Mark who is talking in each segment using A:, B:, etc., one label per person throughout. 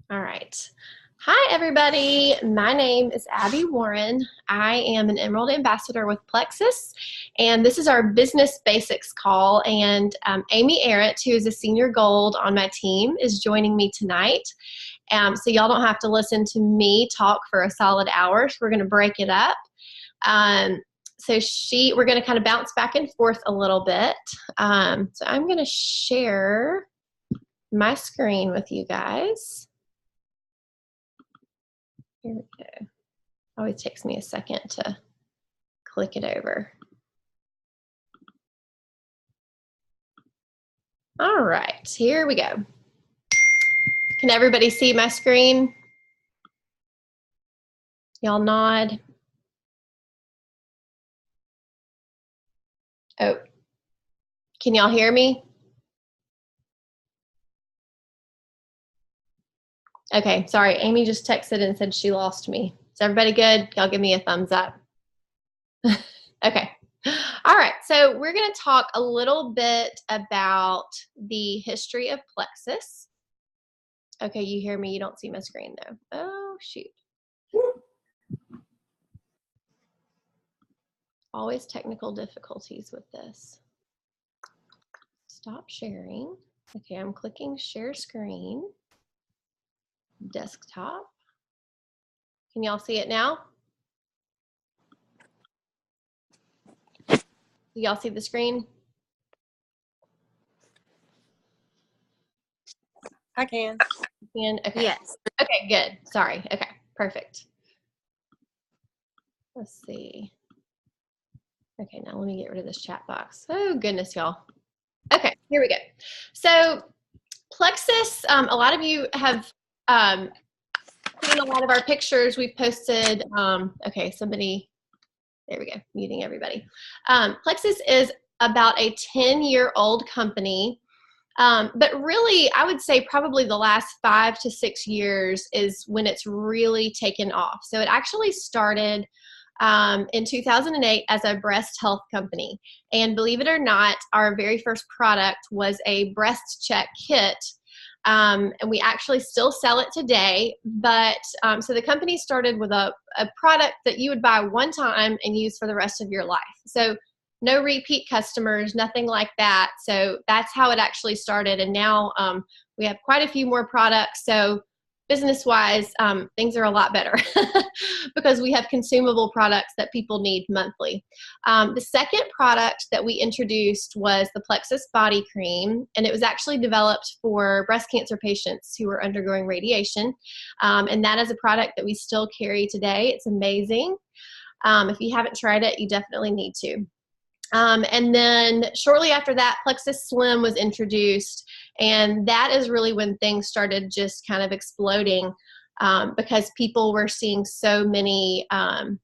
A: All right. Hi, everybody. My name is Abby Warren. I am an Emerald Ambassador with Plexus, and this is our Business Basics call. And Amy Arrett, who is a Senior Gold on my team, is joining me tonight. So y'all don't have to listen to me talk for a solid hour. So we're going to break it up. We're going to kind of bounce back and forth a little bit. So I'm going to share my screen with you guys. Here we go. Always takes me a second to click it over. All right, here we go. Can everybody see my screen? Y'all nod. Oh, can y'all hear me? Okay, sorry, Amy just texted and said she lost me. Is everybody good? Y'all give me a thumbs up. Okay. All right, so we're going to talk a little bit about the history of Plexus. Okay, you hear me, you don't see my screen though. Oh, shoot. Always technical difficulties with this. Stop sharing. Okay, I'm clicking share screen. Desktop. Can y'all see it now? Do y'all see the screen?
B: I can.
A: Okay.
B: Yes.
A: Okay, good. Sorry. Okay, perfect. Let's see. Okay, now let me get rid of this chat box. Oh, goodness, y'all. Okay, here we go. So Plexus, a lot of you have seen a lot of our pictures. We've posted, okay, somebody, there we go, muting everybody. Plexus is about a 10-year-old company. But really, I would say probably the last 5 to 6 years is when it's really taken off. So it actually started in 2008 as a breast health company. And believe it or not, our very first product was a breast check kit. And we actually still sell it today. But so the company started with a product that you would buy one time and use for the rest of your life. So no repeat customers, nothing like that. So that's how it actually started. And now we have quite a few more products. So business-wise, things are a lot better because we have consumable products that people need monthly. The second product that we introduced was the Plexus Body Cream, and it was actually developed for breast cancer patients who are undergoing radiation. And that is a product that we still carry today. It's amazing. If you haven't tried it, you definitely need to. And then shortly after that, Plexus Slim was introduced, and that is really when things started just kind of exploding because people were seeing so many benefits.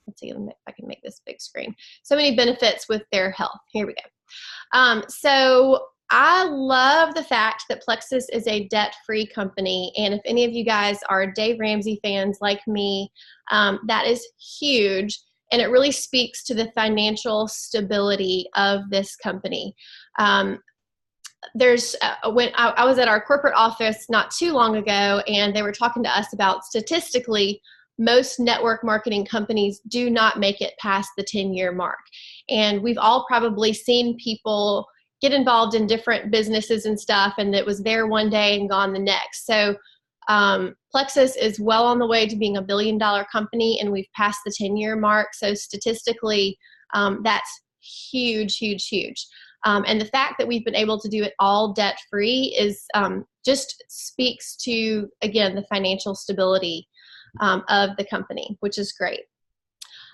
A: Let's see if I can make this big screen. So many benefits with their health. Here we go. So I love the fact that Plexus is a debt-free company, and if any of you guys are Dave Ramsey fans like me, that is huge. And it really speaks to the financial stability of this company. When I was at our corporate office not too long ago, and they were talking to us about statistically, most network marketing companies do not make it past the 10-year mark. And we've all probably seen people get involved in different businesses and stuff, and it was there one day and gone the next. So Plexus is well on the way to being a billion-dollar company, and we've passed the 10-year mark. So statistically, that's huge, huge, huge. And the fact that we've been able to do it all debt-free is just speaks to, again, the financial stability of the company, which is great.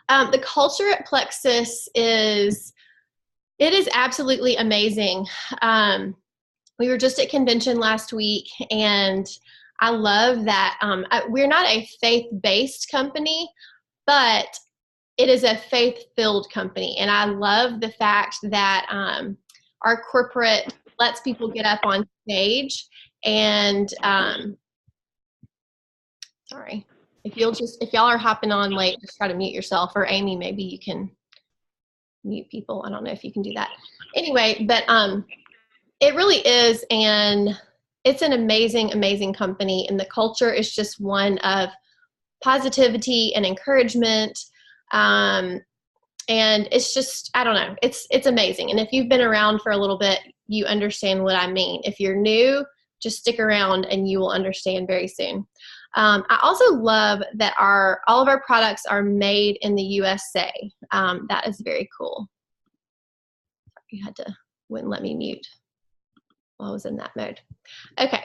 A: The culture at Plexus is absolutely amazing. We were just at convention last week, and I love that we're not a faith-based company, but it is a faith-filled company. And I love the fact that our corporate lets people get up on stage and sorry, if y'all are hopping on late, just try to mute yourself, or Amy, maybe you can mute people. I don't know if you can do that. Anyway, but it really is an it's an amazing, amazing company, and the culture is just one of positivity and encouragement. And it's just, I don't know, it's amazing. And if you've been around for a little bit, you understand what I mean. If you're new, just stick around and you will understand very soon. I also love that all of our products are made in the USA. That is very cool. You wouldn't let me mute while I was in that mode. Okay.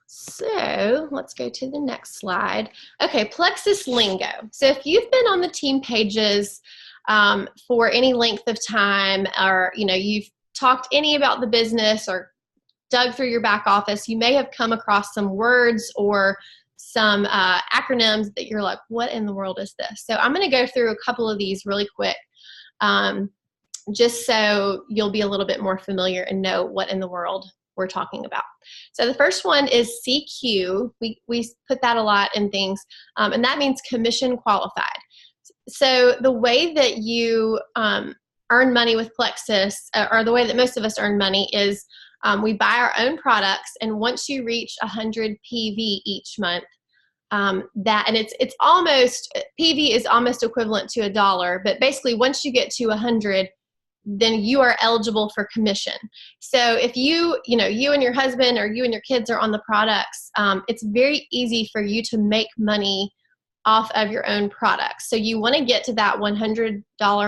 A: So let's go to the next slide. Okay, Plexus lingo. So if you've been on the team pages for any length of time, or you've talked any about the business or dug through your back office, you may have come across some words or some acronyms that you're like, what in the world is this? So I'm going to go through a couple of these really quick, just so you'll be a little bit more familiar and know what in the world we're talking about. So the first one is CQ. We put that a lot in things, and that means commission qualified. So the way that you earn money with Plexus, or the way that most of us earn money, is we buy our own products, and once you reach 100 PV each month, and it's almost, PV is almost equivalent to $1, but basically once you get to 100, then you are eligible for commission. So if you and your husband or you and your kids are on the products, it's very easy for you to make money off of your own products. So you want to get to that $100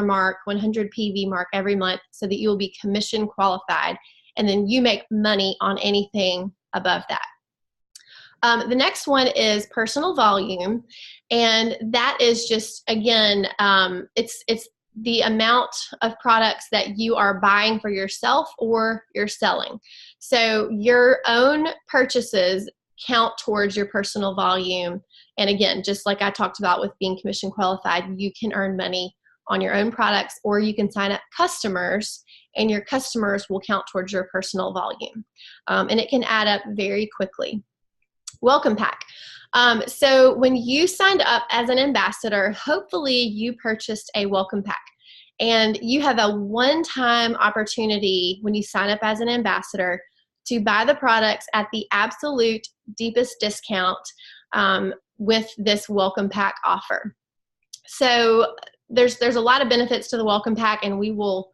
A: mark, 100 PV mark every month, so that you will be commission qualified, and then you make money on anything above that. The next one is personal volume, and that is just, again, it's the amount of products that you are buying for yourself or you're selling. So your own purchases count towards your personal volume. And again, just like I talked about with being commission qualified, you can earn money on your own products, or you can sign up customers, and your customers will count towards your personal volume. And it can add up very quickly. Welcome pack. So when you signed up as an ambassador, hopefully you purchased a welcome pack. And you have a one-time opportunity when you sign up as an ambassador to buy the products at the absolute deepest discount with this welcome pack offer. So there's a lot of benefits to the welcome pack, and we will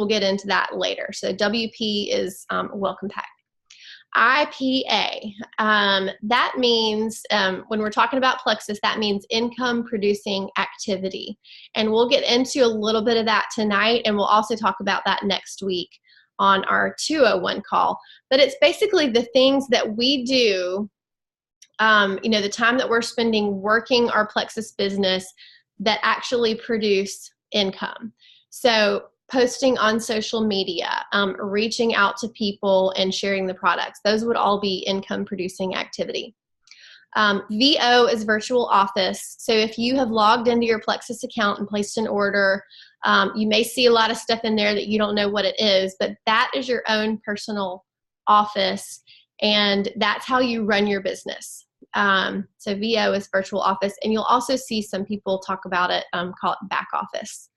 A: get into that later. So WP is welcome pack. IPA, that means, when we're talking about Plexus, that means income producing activity. And we'll get into a little bit of that tonight, and we'll also talk about that next week on our 201 call. But it's basically the things that we do, the time that we're spending working our Plexus business that actually produce income. So posting on social media, reaching out to people and sharing the products. Those would all be income producing activity. VO is virtual office. So if you have logged into your Plexus account and placed an order, you may see a lot of stuff in there that you don't know what it is, but that is your own personal office, and that's how you run your business. So VO is virtual office, and you'll also see some people talk about it, call it back office.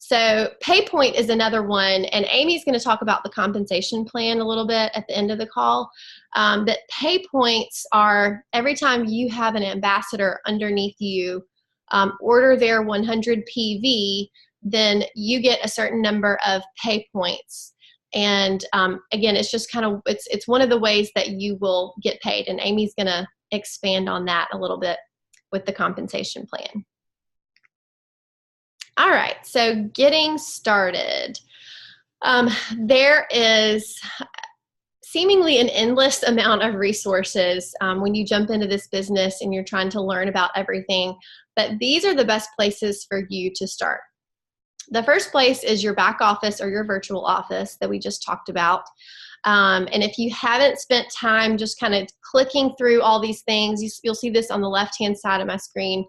A: So PayPoint is another one, and Amy's going to talk about the compensation plan a little bit at the end of the call. That PayPoints are, every time you have an ambassador underneath you order their 100 PV, then you get a certain number of PayPoints. And again, it's just kind of, it's one of the ways that you will get paid, and Amy's going to expand on that a little bit with the compensation plan. All right, so getting started. There is seemingly an endless amount of resources when you jump into this business and you're trying to learn about everything, but these are the best places for you to start. The first place is your back office or your virtual office that we just talked about. And if you haven't spent time just kind of clicking through all these things, you'll see this on the left-hand side of my screen.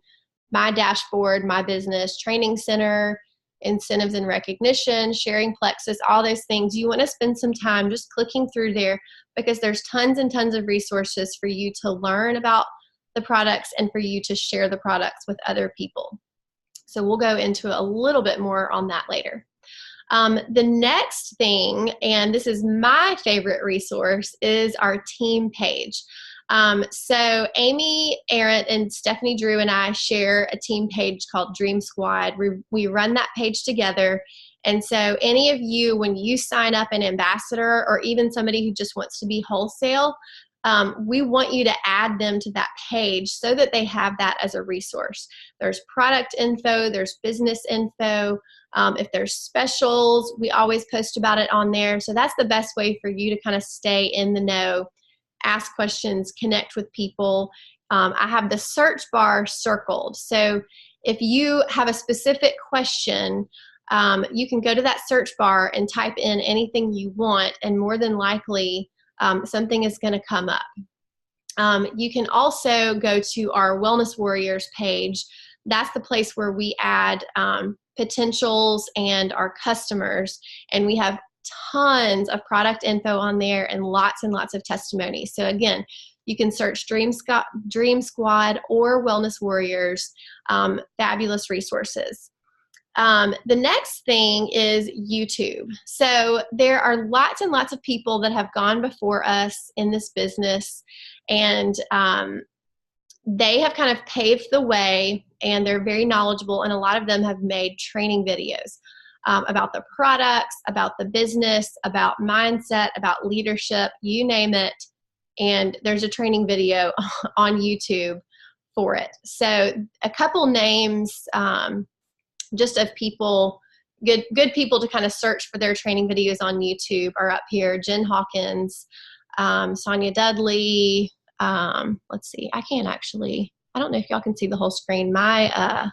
A: My dashboard, my business, training center, incentives and recognition, sharing Plexus, all those things. You want to spend some time just clicking through there, because there's tons and tons of resources for you to learn about the products and for you to share the products with other people. So we'll go into a little bit more on that later. The next thing, and this is my favorite resource, is our team page. So Amy Arent and Stephanie Drew and I share a team page called Dream Squad. We run that page together. And so any of you, when you sign up an ambassador or even somebody who just wants to be wholesale, we want you to add them to that page so that they have that as a resource. There's product info, there's business info. If there's specials, we always post about it on there. So that's the best way for you to kind of stay in the know, ask questions, connect with people. I have the search bar circled. So if you have a specific question, you can go to that search bar and type in anything you want, and more than likely, something is going to come up. You can also go to our Wellness Warriors page. That's the place where we add potentials and our customers, and we have tons of product info on there and lots of testimonies. So again, you can search Dream Squad or Wellness Warriors, fabulous resources. The next thing is YouTube. So there are lots and lots of people that have gone before us in this business, and they have kind of paved the way, and they're very knowledgeable, and a lot of them have made training videos about the products, about the business, about mindset, about leadership, you name it, and there's a training video on YouTube for it. So a couple names just of people, good people to kind of search for their training videos on YouTube are up here. Jen Hawkins, Sonia Dudley. Let's see, I don't know if y'all can see the whole screen. My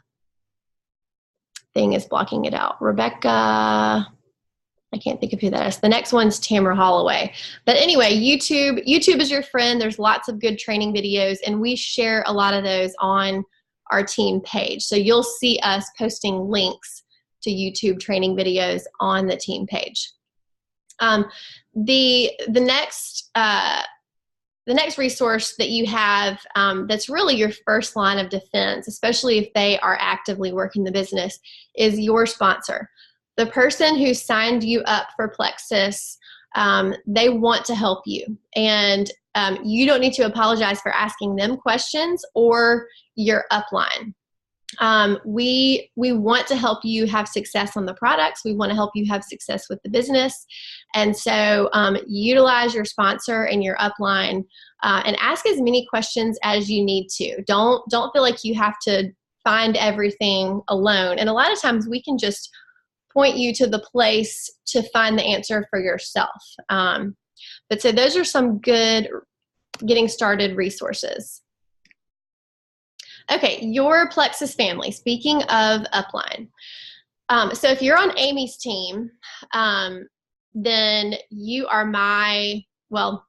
A: thing is blocking it out. Rebecca, I can't think of who that is. The next one's Tamara Holloway. But anyway, YouTube is your friend. There's lots of good training videos, and we share a lot of those on our team page. So you'll see us posting links to YouTube training videos on the team page. The next resource that you have that's really your first line of defense, especially if they are actively working the business, is your sponsor. The person who signed you up for Plexus, they want to help you. And you don't need to apologize for asking them questions or your upline. We want to help you have success on the products. We want to help you have success with the business. And so utilize your sponsor and your upline and ask as many questions as you need to. Don't feel like you have to find everything alone. And a lot of times we can just point you to the place to find the answer for yourself. But so those are some good getting started resources. Okay, your Plexus family. Speaking of upline. So if you're on Amy's team, then you are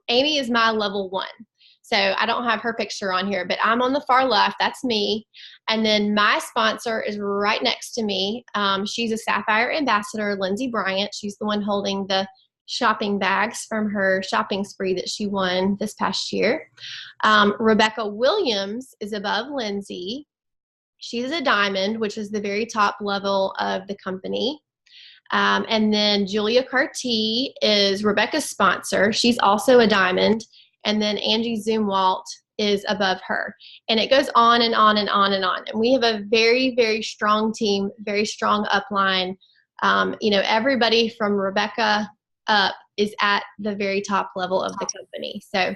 A: Amy is my level 1. So I don't have her picture on here, but I'm on the far left. That's me. And then my sponsor is right next to me. She's a Sapphire ambassador, Lindsay Bryant. She's the one holding the shopping bags from her shopping spree that she won this past year. Rebecca Williams is above Lindsay. She's a diamond, which is the very top level of the company. And then Julia Carty is Rebecca's sponsor. She's also a diamond. And then Angie Zumwalt is above her. And it goes on and on and on and on. And we have a very, very strong team, very strong upline. Everybody from Rebecca up is at the very top level of the company. So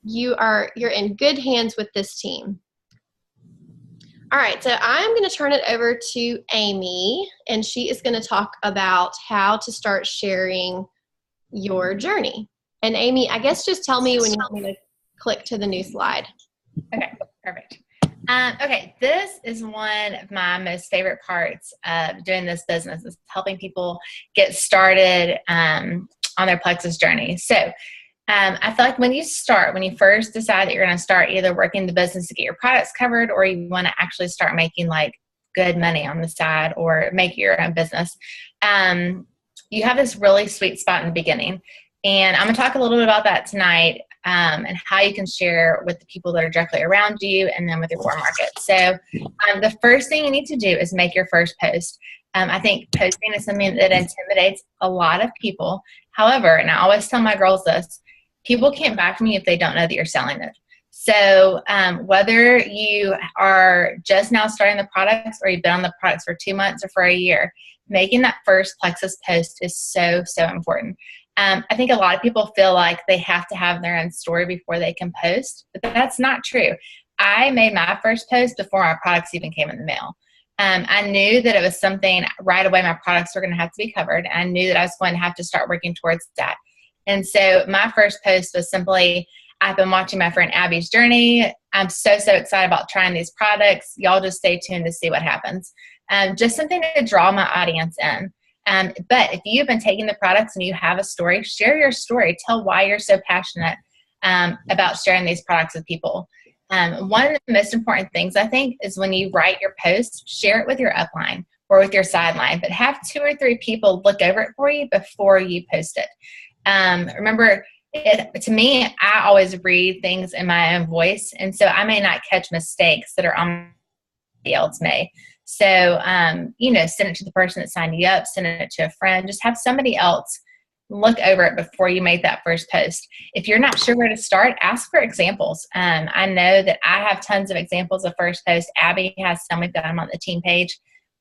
A: you're in good hands with this team. All right, so I'm going to turn it over to Amy, and she is going to talk about how to start sharing your journey. And Amy, I guess just tell me when you want me to click to the new slide.
B: Okay, perfect. Okay, this is one of my most favorite parts of doing this business, is helping people get started on their Plexus journey. So I feel like when you first decide that you're going to start either working the business to get your products covered, or you want to actually start making like good money on the side or make your own business, you have this really sweet spot in the beginning. And I'm going to talk a little bit about that tonight, and how you can share with the people that are directly around you and then with your warm market. So the first thing you need to do is make your first post. I think posting is something that intimidates a lot of people. However, and I always tell my girls this, people can't buy from you if they don't know that you're selling it. So whether you are just now starting the products or you've been on the products for 2 months or for a year, making that first Plexus post is so, so important. I think a lot of people feel like they have to have their own story before they can post, but that's not true. I made my first post before my products even came in the mail. I knew that it was something right away my products were going to have to be covered. I knew that I was going to have to start working towards that. And so my first post was simply, I've been watching my friend Abby's journey. I'm so, so excited about trying these products. Y'all just stay tuned to see what happens. Just something to draw my audience in. But if you've been taking the products and you have a story, share your story. Tell why you're so passionate about sharing these products with people. One of the most important things, I think, is when you write your post, share it with your upline or with your sideline, but have 2 or 3 people look over it for you before you post it. Remember, to me, I always read things in my own voice, and so I may not catch mistakes that are on somebody else may. So, send it to the person that signed you up, send it to a friend, just have somebody else look over it before you make that first post. If you're not sure where to start, ask for examples. I know that I have tons of examples of first post. Abby has some, we've got them on the team page.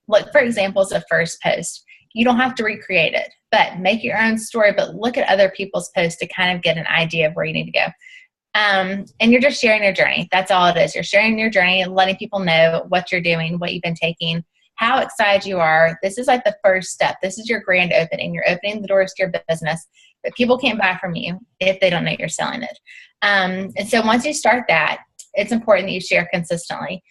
B: Look for examples of first post. You don't have to recreate it, but make your own story, but look at other people's posts to kind of get an idea of where you need to go. And you're just sharing your journey. That's all it is. You're sharing your journey and letting people know what you're doing, what you've been taking, how excited you are. This is like the first step. This is your grand opening. You're opening the doors to your business, but people can't buy from you if they don't know you're selling it. And so once you start that, it's important that you share consistently.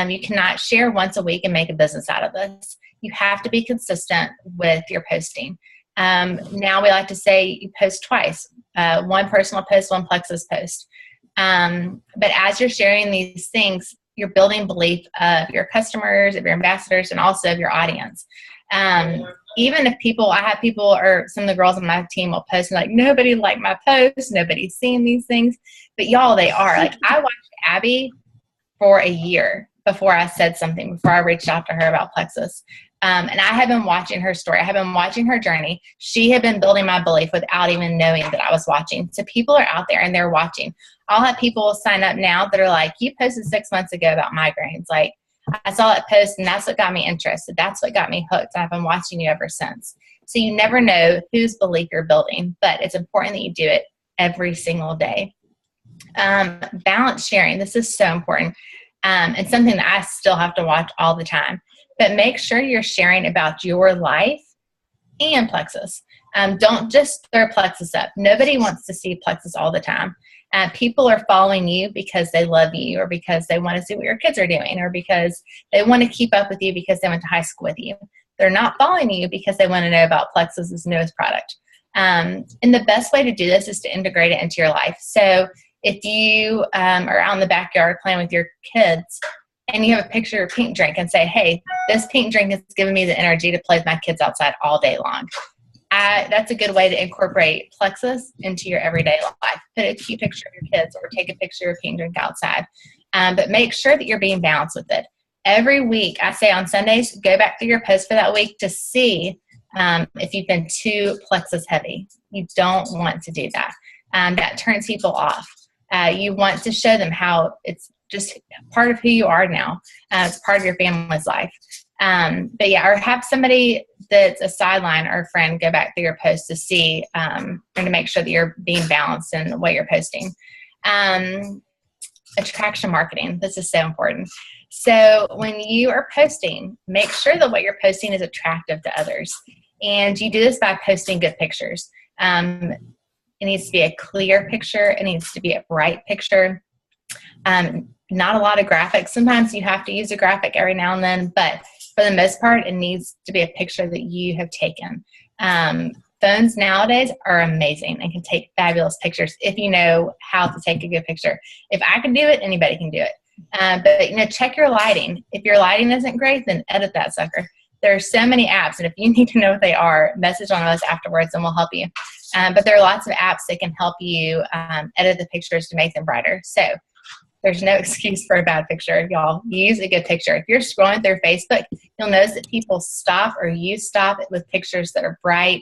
B: You cannot share once a week and make a business out of this. You have to be consistent with your posting. Now we like to say you post twice, one personal post, one Plexus post. But as you're sharing these things, you're building belief of your customers, of your ambassadors, and also of your audience. Even if I have people or some of the girls on my team will post like, nobody liked my post, nobody's seen these things, but y'all, they are. Like, I watched Abby for a year before I said something, before I reached out to her about Plexus. And I have been watching her story. I have been watching her journey. She had been building my belief without even knowing that I was watching. So people are out there and they're watching. I'll have people sign up now that are like, you posted 6 months ago about migraines. Like, I saw that post and that's what got me interested. That's what got me hooked. I've been watching you ever since. So you never know whose belief you're building, but it's important that you do it every single day. Balance sharing. This is so important. And something that I still have to watch all the time. But make sure you're sharing about your life and Plexus. Don't just throw Plexus up. Nobody wants to see Plexus all the time. People are following you because they love you, or because they want to see what your kids are doing, or because they want to keep up with you because they went to high school with you. They're not following you because they want to know about Plexus's newest product. And the best way to do this is to integrate it into your life. So if you are out in the backyard playing with your kids and you have a picture of pink drink and say, hey, this pink drink has given me the energy to play with my kids outside all day long. That's a good way to incorporate Plexus into your everyday life. Put a cute picture of your kids or take a picture of pink drink outside. But make sure that you're being balanced with it. Every week, I say on Sundays, go back through your post for that week to see if you've been too Plexus heavy. You don't want to do that. That turns people off. You want to show them how it's just part of who you are now. It's part of your family's life. But yeah, or have somebody that's a sideline or a friend go back through your post to see and to make sure that you're being balanced in what you're posting. Attraction marketing. This is so important. So when you are posting, make sure that what you're posting is attractive to others. And you do this by posting good pictures. It needs to be a clear picture. It needs to be a bright picture. Not a lot of graphics. Sometimes you have to use a graphic every now and then, but for the most part, it needs to be a picture that you have taken. Phones nowadays are amazing and can take fabulous pictures if you know how to take a good picture. If I can do it, anybody can do it. But check your lighting. If your lighting isn't great, then edit that sucker. There are so many apps, and if you need to know what they are, message on us afterwards and we'll help you. But there are lots of apps that can help you edit the pictures to make them brighter. So There's no excuse for a bad picture, y'all. Use a good picture. If you're scrolling through Facebook, you'll notice that people stop, or you stop with pictures that are bright,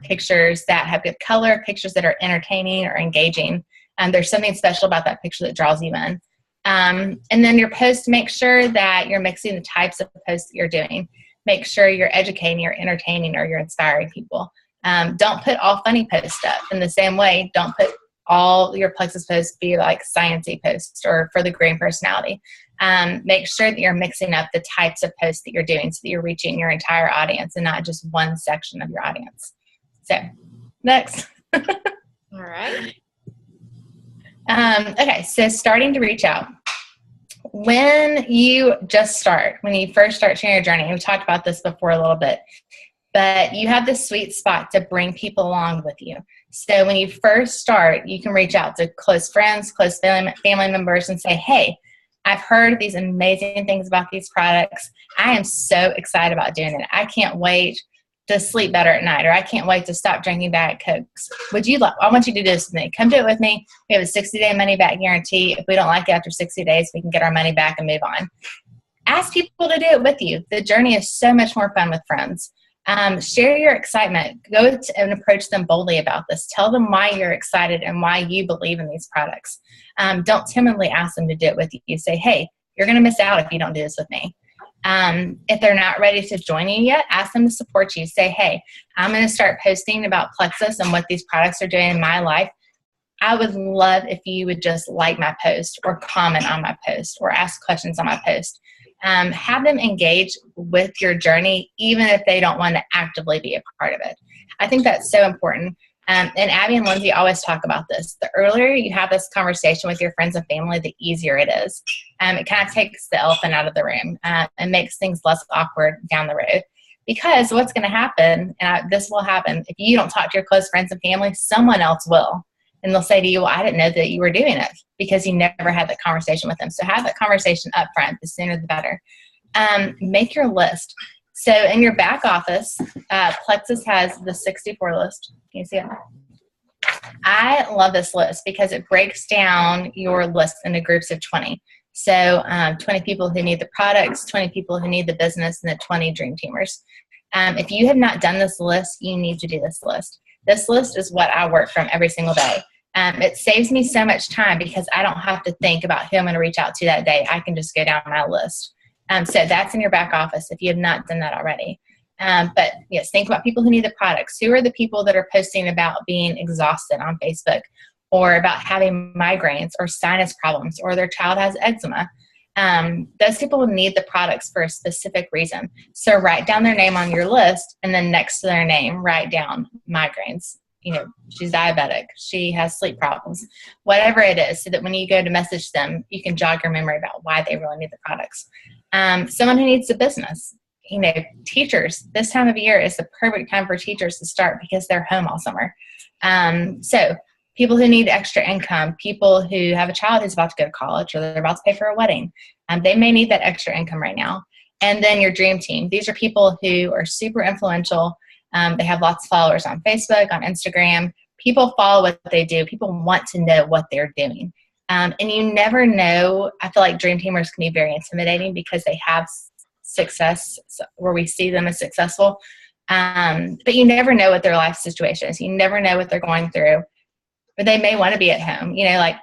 B: pictures that have good color, pictures that are entertaining or engaging. There's something special about that picture that draws you in. And then your posts, make sure that you're mixing the types of posts that you're doing. Make sure you're educating, you're entertaining, or you're inspiring people. Don't put all funny posts up. In the same way, don't put all your Plexus posts be like sciencey posts or for the green personality. Make sure that you're mixing up the types of posts that you're doing so that you're reaching your entire audience and not just one section of your audience. So, next.
A: All right.
B: Okay, so starting to reach out. When you just start, when you first start sharing your journey, we talked about this before a little bit, but you have this sweet spot to bring people along with you. So when you first start, you can reach out to close friends, close family members and say, hey, I've heard these amazing things about these products. I am so excited about doing it. I can't wait to sleep better at night, or I can't wait to stop drinking Diet Cokes. I want you to do this with me. Come do it with me. We have a 60-day money-back guarantee. If we don't like it after 60 days, we can get our money back and move on. Ask people to do it with you. The journey is so much more fun with friends. Share your excitement. Go and approach them boldly about this. Tell them why you're excited and why you believe in these products. Don't timidly ask them to do it with you. Say, hey, you're going to miss out if you don't do this with me. If they're not ready to join you yet, ask them to support you. Say, hey, I'm going to start posting about Plexus and what these products are doing in my life. I would love if you would just like my post or comment on my post or ask questions on my post. Have them engage with your journey, even if they don't want to actively be a part of it. I think that's so important. And Abby and Lindsay always talk about this. The earlier you have this conversation with your friends and family, the easier it is. It kind of takes the elephant out of the room and makes things less awkward down the road. Because what's going to happen, and this will happen, if you don't talk to your close friends and family, someone else will. And they'll say to you, well, I didn't know that you were doing it, because you never had that conversation with them. So have that conversation up front. The sooner the better. Make your list. So in your back office, Plexus has the 64 list. Can you see it? I love this list because it breaks down your list into groups of 20. So 20 people who need the products, 20 people who need the business, and the 20 dream teamers. If you have not done this list, you need to do this list. This list is what I work from every single day. It saves me so much time because I don't have to think about who I'm going to reach out to that day. I can just go down my list. So that's in your back office if you have not done that already. But yes, think about people who need the products. Who are the people that are posting about being exhausted on Facebook, or about having migraines or sinus problems, or their child has eczema? Those people need the products for a specific reason. So write down their name on your list, and then next to their name, write down migraines. You know, she's diabetic, she has sleep problems, whatever it is, so that when you go to message them, you can jog your memory about why they really need the products. Someone who needs a business, you know, teachers, this time of year is the perfect time for teachers to start because they're home all summer. So people who need extra income, people who have a child who's about to go to college, or they're about to pay for a wedding, they may need that extra income right now. And then your dream team. These are people who are super influential. They have lots of followers on Facebook, on Instagram. People follow what they do. People want to know what they're doing. And you never know. I feel like dream teamers can be very intimidating because they have success where we see them as successful. But you never know what their life situation is. You never know what they're going through. But they may want to be at home. You know, like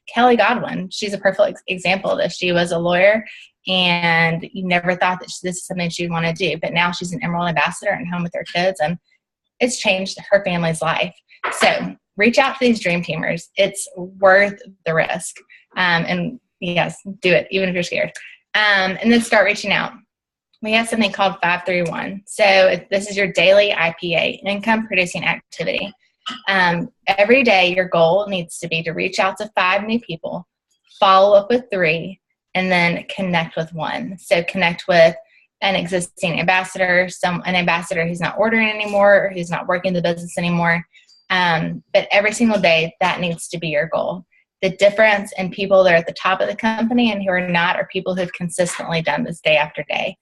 B: Kelly Godwin, she's a perfect example of this. She was a lawyer, and you never thought that this is something she'd want to do. But now she's an Emerald ambassador and home with her kids, and it's changed her family's life. So reach out to these dream teamers. It's worth the risk. And yes, do it, even if you're scared. And then start reaching out. We have something called 531. So this is your daily IPA, income producing activity. Every day, your goal needs to be to reach out to 5 new people, follow up with 3, and then connect with 1. So connect with an existing ambassador, an ambassador who's not ordering anymore, or who's not working the business anymore. But every single day, that needs to be your goal. The difference in people that are at the top of the company and who are not are people who have consistently done this day after day.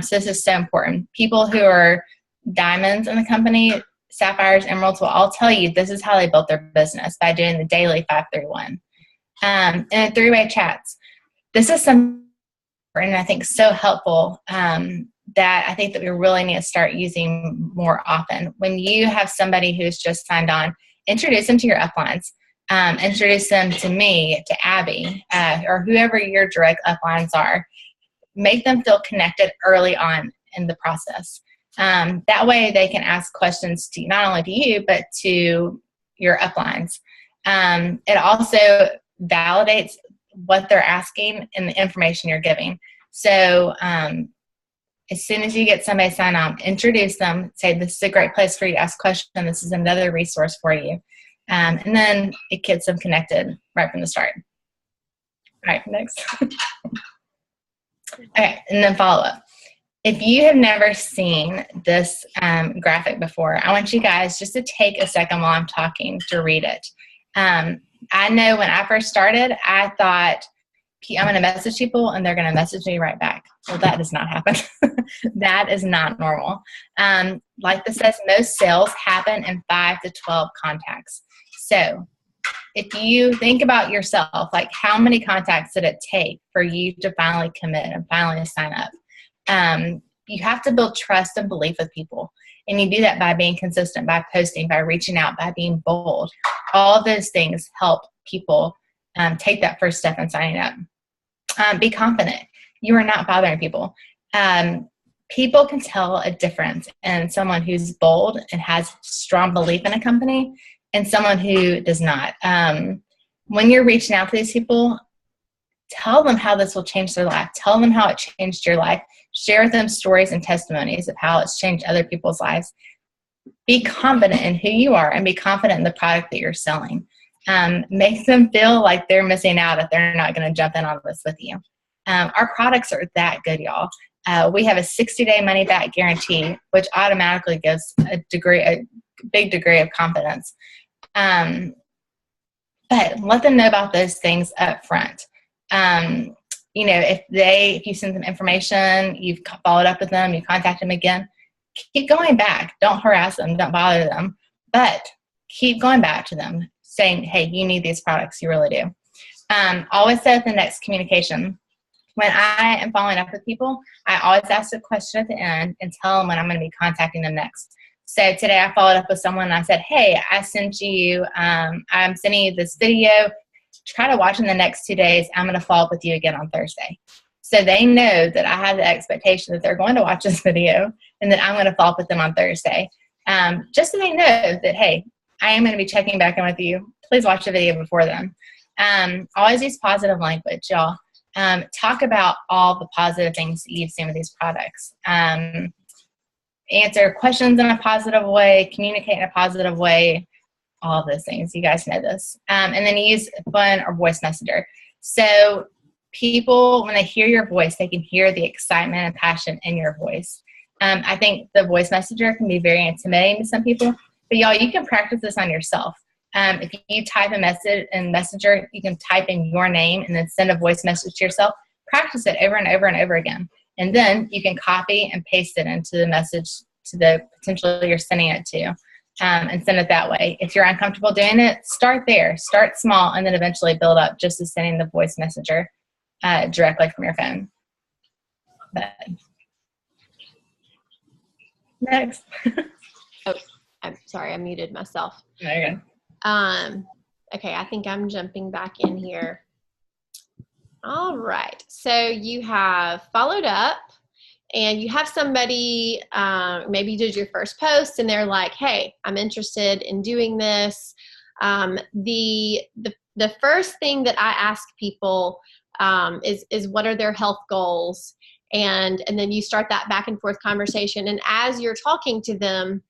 B: So this is so important. People who are diamonds in the company, sapphires, emeralds, will all tell you this is how they built their business, by doing the daily 531. and three-way chats. This is something, and I think so helpful, that I think that we really need to start using more often. When you have somebody who's just signed on, introduce them to your uplines. Introduce them to me, to Abby, or whoever your direct uplines are. Make them feel connected early on in the process. That way they can ask questions to not only to you, but to your uplines. It also validates what they're asking and the information you're giving. So as soon as you get somebody signed on, introduce them, say, this is a great place for you to ask questions. This is another resource for you. And then it gets them connected right from the start. All right, next. Okay, and then follow up. If you have never seen this graphic before, I want you guys just to take a second while I'm talking to read it. I know when I first started, I thought, I'm going to message people and they're going to message me right back. Well, that does not happen. That is not normal. Like this says, most sales happen in 5 to 12 contacts. So if you think about yourself, like how many contacts did it take for you to finally commit and finally sign up? You have to build trust and belief with people. And you do that by being consistent, by posting, by reaching out, by being bold. All of those things help people take that first step in signing up. Be confident. You are not bothering people. People can tell a difference in someone who's bold and has strong belief in a company and someone who does not. When you're reaching out to these people, tell them how this will change their life. Tell them how it changed your life. Share with them stories and testimonies of how it's changed other people's lives. Be confident in who you are and be confident in the product that you're selling. Make them feel like they're missing out if they're not going to jump in on this with you. Our products are that good, y'all. We have a 60-day money-back guarantee, which automatically gives a big degree of confidence. But let them know about those things up front. If you send them information, you've followed up with them, you contact them again, keep going back. Don't harass them. Don't bother them. But keep going back to them, saying, hey, you need these products. You really do. Always say at the next communication, when I am following up with people, I always ask a question at the end and tell them when I'm going to be contacting them next. So today I followed up with someone and I said, hey, I'm sending you this video. Try to watch in the next 2 days. I'm going to follow up with you again on Thursday. So they know that I have the expectation that they're going to watch this video and that I'm going to follow up with them on Thursday. Just so they know that, hey, I am going to be checking back in with you. Please watch the video before then. Always use positive language, y'all. Talk about all the positive things that you've seen with these products. Answer questions in a positive way, communicate in a positive way, all of those things. You guys know this. And then use phone or voice messenger. So people, when they hear your voice, they can hear the excitement and passion in your voice. I think the voice messenger can be very intimidating to some people, but y'all, you can practice this on yourself. If you type a message in Messenger, you can type in your name and then send a voice message to yourself. Practice it over and over and over again. And then you can copy and paste it into the message to the potential you're sending it to, and send it that way. If you're uncomfortable doing it, start there. Start small and then eventually build up just as sending the voice messenger directly from your phone. But next.
A: Oh, I'm sorry, I muted myself.
B: There you go.
A: Okay, I think I'm jumping back in here. All right, so you have followed up and you have somebody, maybe you did your first post and they're like, hey, I'm interested in doing this. The first thing that I ask people is what are their health goals? And then you start that back and forth conversation. And as you're talking to them,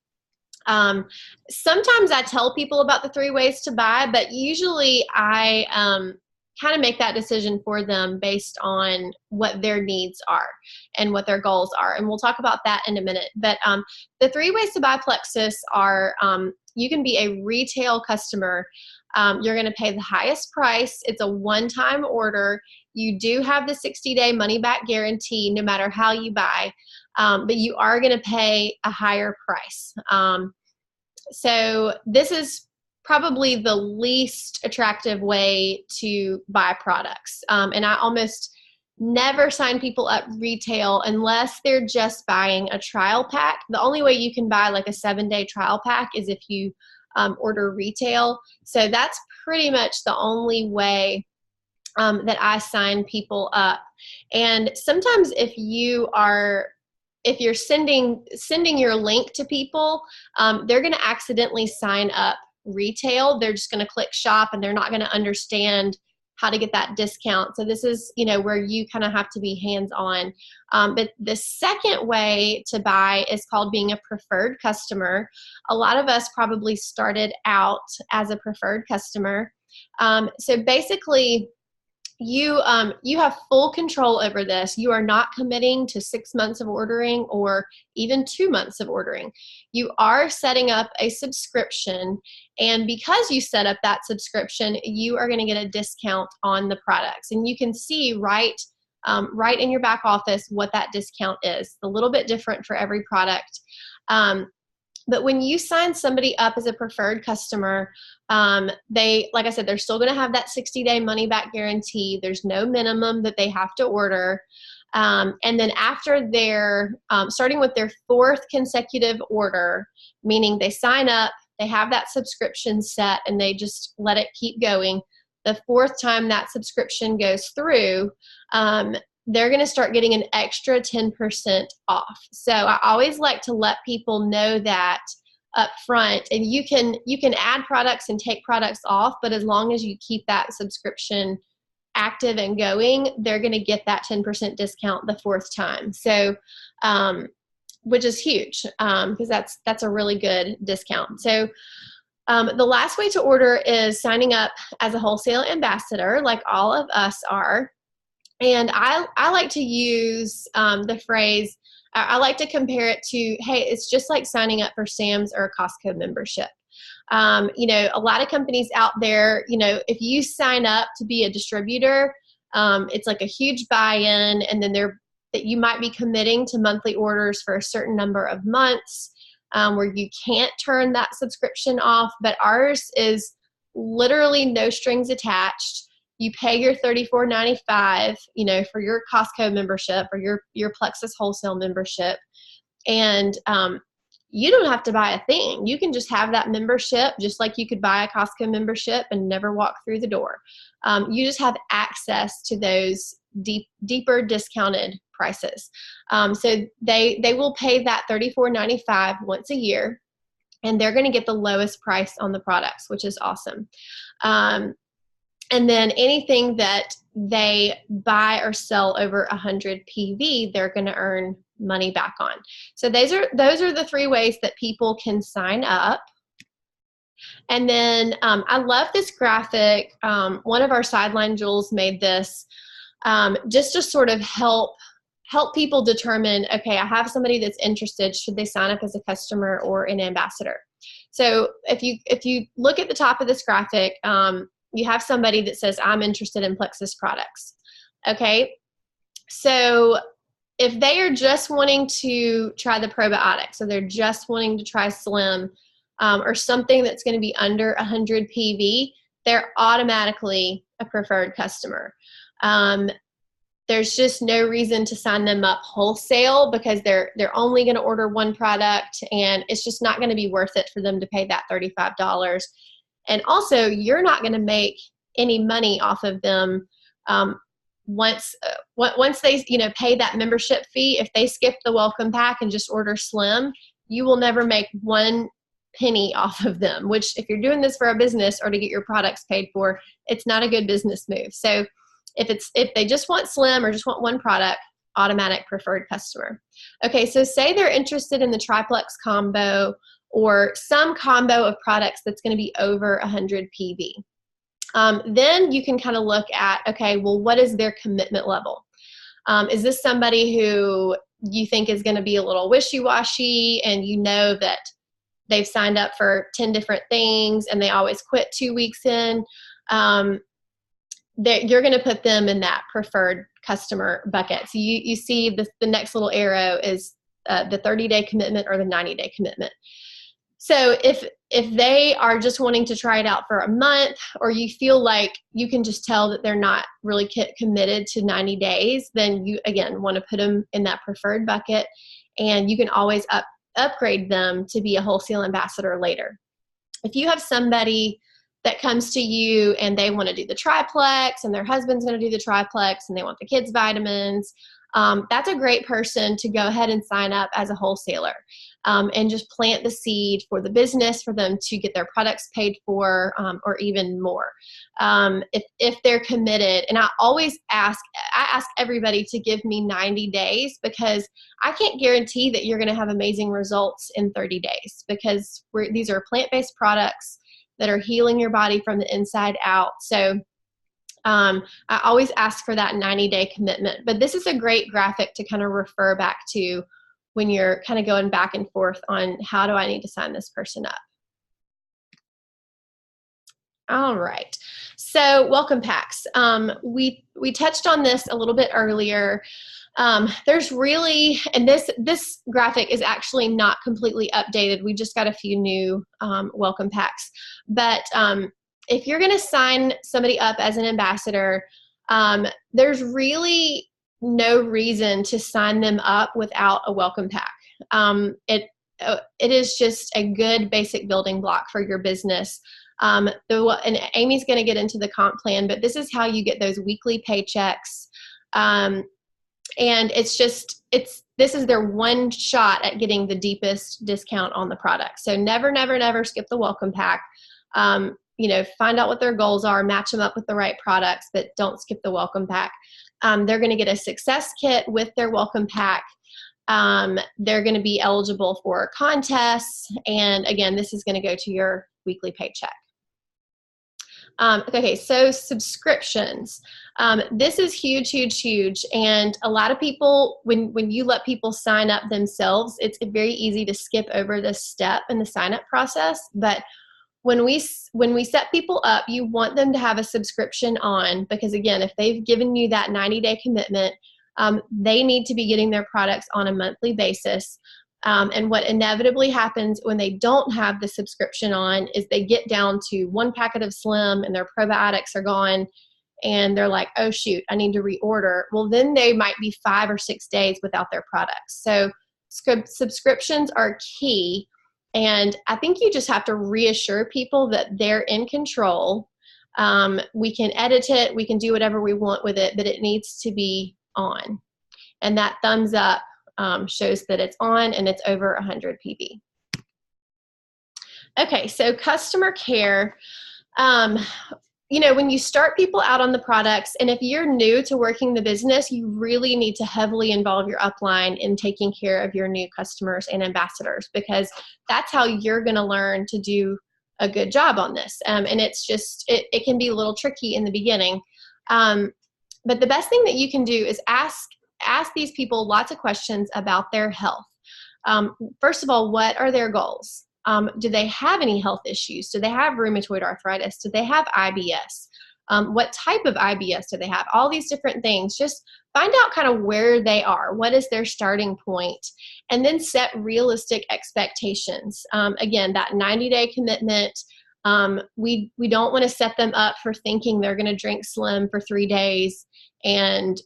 A: sometimes I tell people about the 3 ways to buy, but usually I kind of make that decision for them based on what their needs are and what their goals are. And we'll talk about that in a minute. But the 3 ways to buy Plexus are, you can be a retail customer. You're going to pay the highest price. It's a one-time order. You do have the 60-day money-back guarantee no matter how you buy, but you are going to pay a higher price. So this is probably the least attractive way to buy products. And I almost never sign people up retail unless they're just buying a trial pack. The only way you can buy like a 7-day trial pack is if you order retail. So that's pretty much the only way that I sign people up. And sometimes if you're sending your link to people, they're going to accidentally sign up retail. They're just going to click shop and they're not going to understand how to get that discount. So this is, where you kind of have to be hands-on. But the second way to buy is called being a preferred customer. A lot of us probably started out as a preferred customer. So basically, you have full control over this. You are not committing to 6 months of ordering or even 2 months of ordering. You are setting up a subscription, and because you set up that subscription, you are going to get a discount on the products. And you can see right in your back office what that discount is. It's a little bit different for every product. But when you sign somebody up as a preferred customer, like I said, they're still going to have that 60-day money-back guarantee. There's no minimum that they have to order. And then after starting with their 4th consecutive order, meaning they sign up, they have that subscription set, and they just let it keep going. The 4th time that subscription goes through, they're going to start getting an extra 10% off. So I always like to let people know that up front. And you can add products and take products off, but as long as you keep that subscription active and going, they're going to get that 10% discount the 4th time. So, which is huge, because that's a really good discount. So, the last way to order is signing up as a wholesale ambassador, like all of us are. And I like to use the phrase, I like to compare it to, hey, it's just like signing up for Sam's or a Costco membership. A lot of companies out there, if you sign up to be a distributor, it's like a huge buy-in, and then that you might be committing to monthly orders for a certain number of months, where you can't turn that subscription off. But ours is literally no strings attached. You pay your $34.95, for your Costco membership or your Plexus wholesale membership, and you don't have to buy a thing. You can just have that membership, just like you could buy a Costco membership and never walk through the door. You just have access to those deeper discounted prices. So they will pay that $34.95 once a year, and they're going to get the lowest price on the products, which is awesome. And then anything that they buy or sell over 100 PV, they're going to earn money back on. So those are the 3 ways that people can sign up. And then I love this graphic. One of our sideline jewels made this just to sort of help people determine, okay, I have somebody that's interested. Should they sign up as a customer or an ambassador? So if you look at the top of this graphic, you have somebody that says, I'm interested in Plexus products. Okay, so if they are just wanting to try the probiotics, so they're just wanting to try Slim, or something that's going to be under 100 PV, they're automatically a preferred customer. There's just no reason to sign them up wholesale, because they're only going to order one product, and it's just not going to be worth it for them to pay that $35. And also, you're not going to make any money off of them once they pay that membership fee. If they skip the welcome pack and just order Slim, you will never make 1 penny off of them. Which, if you're doing this for a business or to get your products paid for, it's not a good business move. So if they just want Slim or just want one product, automatic preferred customer. Okay, so say they're interested in the Triplex combo or some combo of products that's going to be over 100 PV. Then you can kind of look at, okay, well, what is their commitment level? Is this somebody who you think is going to be a little wishy-washy, and you know that they've signed up for 10 different things and they always quit 2 weeks in? You're going to put them in that preferred customer bucket. So you see the next little arrow is the 30-day commitment or the 90-day commitment. So if they are just wanting to try it out for a month, or you feel like you can just tell that they're not really committed to 90 days, then you, again, want to put them in that preferred bucket, and you can always upgrade them to be a wholesale ambassador later. If you have somebody that comes to you and they want to do the triplex, and their husband's going to do the triplex, and they want the kids' vitamins, that's a great person to go ahead and sign up as a wholesaler, and just plant the seed for the business for them to get their products paid for, or even more. If they're committed, and I ask everybody to give me 90 days, because I can't guarantee that you're going to have amazing results in 30 days, because these are plant-based products that are healing your body from the inside out. So I always ask for that 90-day commitment. But this is a great graphic to kind of refer back to when you're kind of going back and forth on how do I need to sign this person up. All right. So welcome packs. We touched on this a little bit earlier. There's really, and this graphic is actually not completely updated. We just got a few new welcome packs. But if you're going to sign somebody up as an ambassador, there's really no reason to sign them up without a welcome pack. It is just a good basic building block for your business. And Amy's going to get into the comp plan, but this is how you get those weekly paychecks. And this is their one shot at getting the deepest discount on the product. So never, never, never skip the welcome pack. Find out what their goals are, match them up with the right products, but don't skip the welcome pack. They're going to get a success kit with their welcome pack. They're going to be eligible for contests. And again, this is going to go to your weekly paycheck. Okay, so subscriptions. This is huge, huge, huge. And a lot of people, when you let people sign up themselves, it's very easy to skip over this step in the sign-up process. But when we set people up, you want them to have a subscription on, because again, if they've given you that 90-day commitment, they need to be getting their products on a monthly basis. And what inevitably happens when they don't have the subscription on is they get down to one packet of Slim and their probiotics are gone, and they're like, oh shoot, I need to reorder. Well, then they might be 5 or 6 days without their products. So subscriptions are key. And I think you just have to reassure people that they're in control. We can edit it, we can do whatever we want with it, but it needs to be on. And that thumbs up shows that it's on and it's over 100 PV. Okay, so customer care. When you start people out on the products, and if you're new to working the business, you really need to heavily involve your upline in taking care of your new customers and ambassadors, because that's how you're going to learn to do a good job on this. And it's just, it can be a little tricky in the beginning. But the best thing that you can do is ask these people lots of questions about their health. First of all, what are their goals? Do they have any health issues? Do they have rheumatoid arthritis? Do they have IBS? What type of IBS do they have? All these different things. Just find out kind of where they are. What is their starting point? And then set realistic expectations. Again, that 90-day commitment. We don't want to set them up for thinking they're going to drink Slim for 3 days and,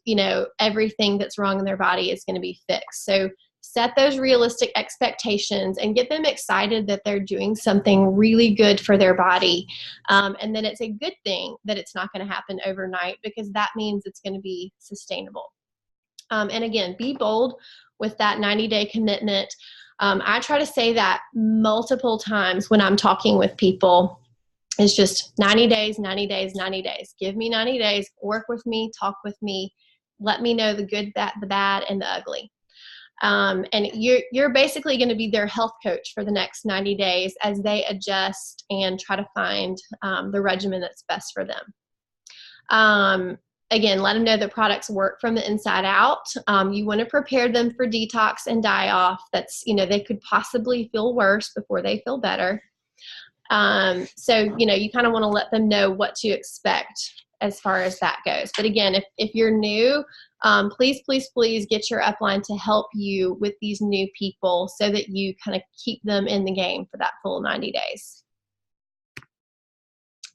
A: everything that's wrong in their body is going to be fixed. So set those realistic expectations and get them excited that they're doing something really good for their body. And then it's a good thing that it's not going to happen overnight, because that means it's going to be sustainable. And again, be bold with that 90-day commitment. I try to say that multiple times when I'm talking with people. It's just 90 days, 90 days, 90 days. Give me 90 days, work with me, talk with me, let me know the good, the bad, and the ugly. And you're basically going to be their health coach for the next 90 days as they adjust and try to find the regimen that's best for them. Again, let them know the products work from the inside out. You want to prepare them for detox and die-off. That's, they could possibly feel worse before they feel better. So, you kind of want to let them know what to expect as far as that goes. But again, if you're new, please, please, please get your upline to help you with these new people so that you kind of keep them in the game for that full 90 days.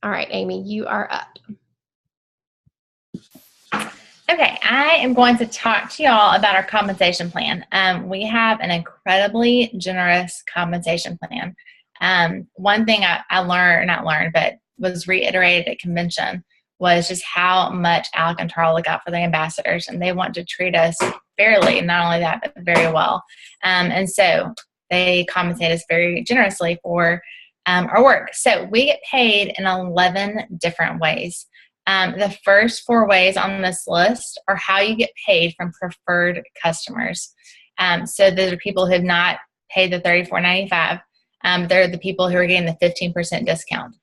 A: All right, Amy, you are up.
B: Okay, I am going to talk to y'all about our compensation plan. We have an incredibly generous compensation plan. One thing I learned, but was reiterated at convention was just how much Alec and Tarla got for the ambassadors, and they want to treat us fairly, not only that, but very well. And so they compensate us very generously for our work. So we get paid in 11 different ways. The first 4 ways on this list are how you get paid from preferred customers. So those are people who have not paid the $34.95. They're the people who are getting the 15% discount.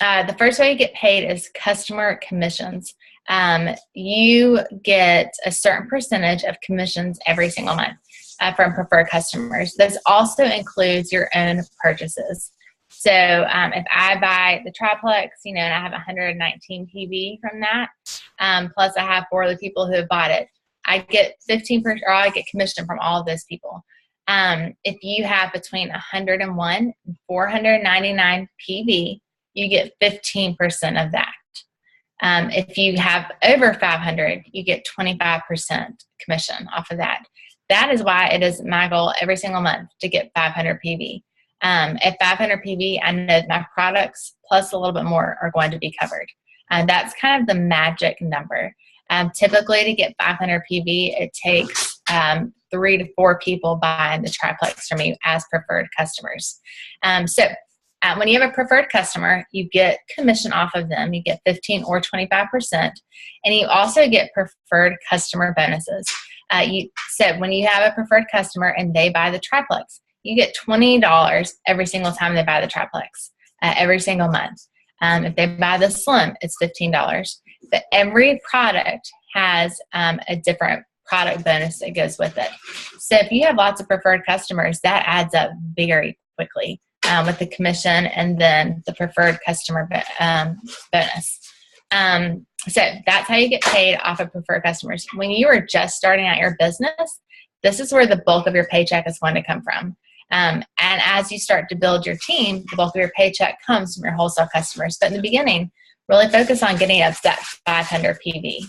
B: The first way you get paid is customer commissions. You get a certain percentage of commissions every single month from preferred customers. This also includes your own purchases. So if I buy the triplex, and I have 119 PV from that, plus I have 4 other people who have bought it, I get 15%, or I get commission from all of those people. If you have between 101 and 499 PV, you get 15% of that. If you have over 500, you get 25% commission off of that. That is why it is my goal every single month to get 500 PV. At 500 PV, I know my products plus a little bit more are going to be covered. That's kind of the magic number. Typically, to get 500 PV, it takes 3 to 4 people buying the triplex from you as preferred customers. When you have a preferred customer, you get commission off of them. You get 15 or 25%, and you also get preferred customer bonuses. When you have a preferred customer and they buy the triplex, you get $20 every single time they buy the triplex, every single month. If they buy the slim, it's $15. But every product has a different product bonus that goes with it. So if you have lots of preferred customers, that adds up very quickly with the commission and then the preferred customer bonus. So that's how you get paid off of preferred customers. When you are just starting out your business, this is where the bulk of your paycheck is going to come from. And as you start to build your team, the bulk of your paycheck comes from your wholesale customers. But in the beginning, really focus on getting up to that 500 PV.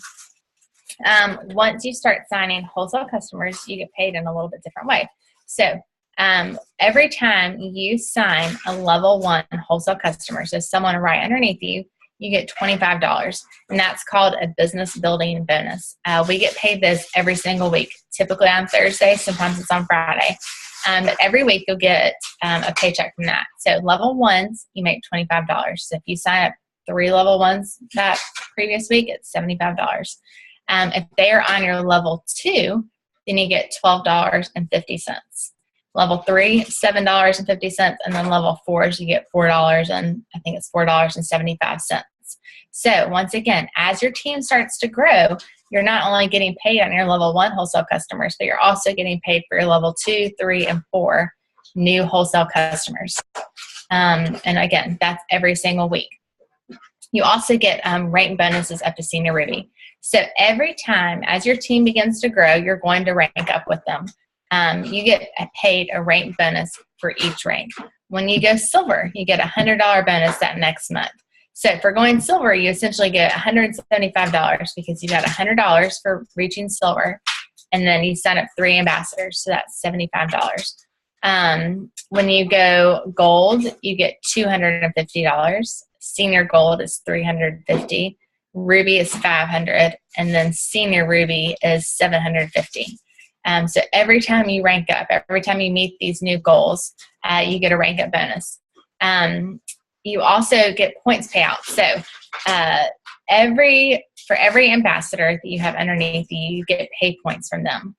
B: Once you start signing wholesale customers, you get paid in a little bit different way. So every time you sign a level 1 wholesale customer, so someone right underneath you, you get $25, and that's called a business building bonus. We get paid this every single week, typically on Thursday, sometimes it's on Friday. But every week you'll get a paycheck from that. So level 1s, you make $25. So if you sign up 3 level 1s that previous week, it's $75. If they are on your level 2, then you get $12.50. Level 3, $7.50, and then level 4s, you get $4, and I think it's $4.75. So once again, as your team starts to grow, you're not only getting paid on your level 1 wholesale customers, but you're also getting paid for your level 2, 3, and 4 new wholesale customers. And again, that's every single week. You also get rank bonuses up to Senior Ruby. So every time as your team begins to grow, you're going to rank up with them. You get paid a rank bonus for each rank. When you go silver, you get a $100 bonus that next month. So for going silver, you essentially get $175 because you got $100 for reaching silver, and then you sign up 3 ambassadors, so that's $75. When you go gold, you get $250. Senior gold is $350. Ruby is $500, and then Senior Ruby is $750. So every time you rank up, every time you meet these new goals, you get a rank up bonus. You also get points payout. So for every ambassador that you have underneath you, you get pay points from them.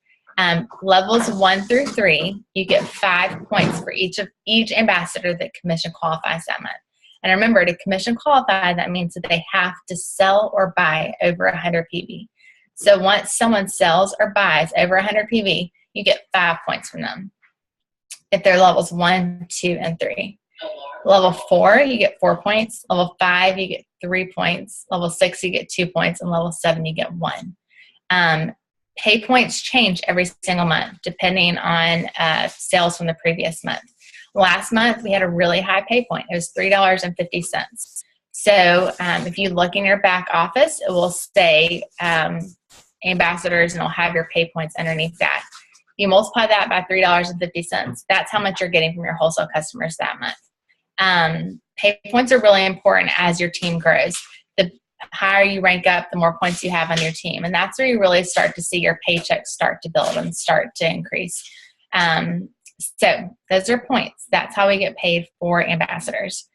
B: Levels 1 through 3, you get 5 points for each ambassador that commission qualifies that month. And remember, to commission qualify, that means that they have to sell or buy over 100 PV. So once someone sells or buys over 100 PV, you get 5 points from them if they're levels 1, 2, and 3. Level 4, you get 4 points. Level 5, you get 3 points. Level 6, you get 2 points. And level 7, you get 1. Pay points change every single month depending on sales from the previous month. Last month, we had a really high pay point. It was $3.50. So if you look in your back office, it will say ambassadors, and it'll have your pay points underneath that. You multiply that by $3.50. That's how much you're getting from your wholesale customers that month. Pay points are really important as your team grows. The higher you rank up, the more points you have on your team. And that's where you really start to see your paychecks start to build and start to increase. So those are points. That's how we get paid for ambassadors.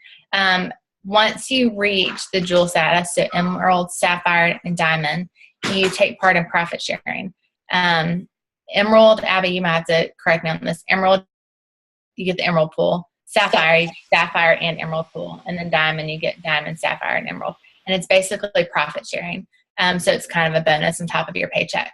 B: Once you reach the jewel status, so emerald, sapphire, and diamond, you take part in profit sharing. Emerald, Abby, you might have to correct me on this. Emerald, you get the emerald pool. Sapphire, you get sapphire and emerald pool. And then diamond, you get diamond, sapphire, and emerald. And it's basically profit sharing. So it's kind of a bonus on top of your paycheck.